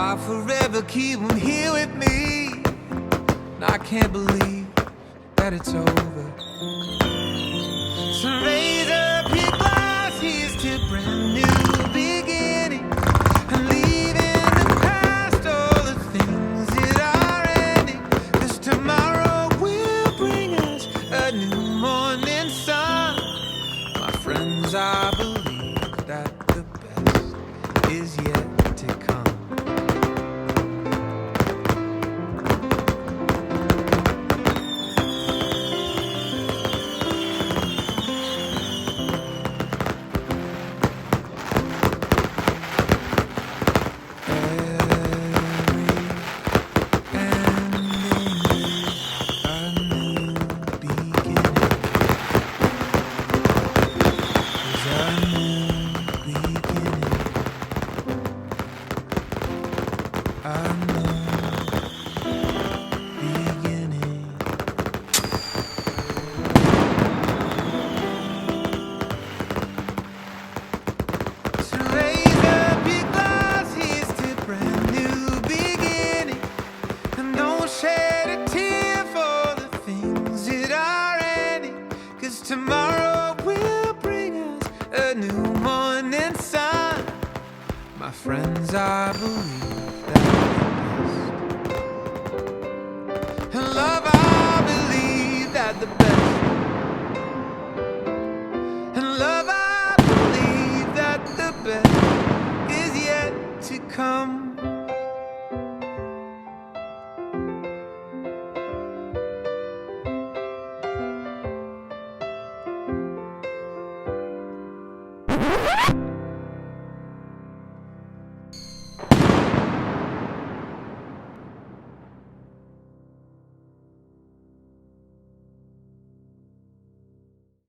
I'll forever keep them here with me. And I can't believe that it's over. So raise up your glass, here's to a brand new beginning, and leave in the past all the things that are ending. 'Cause tomorrow will bring us a new morning sun. My friends, I believe that the best is yet to come. Tomorrow will bring us a new morning sun. My friends, I believe that the best. And love, I believe that the best. And love, I believe that the best is yet to come.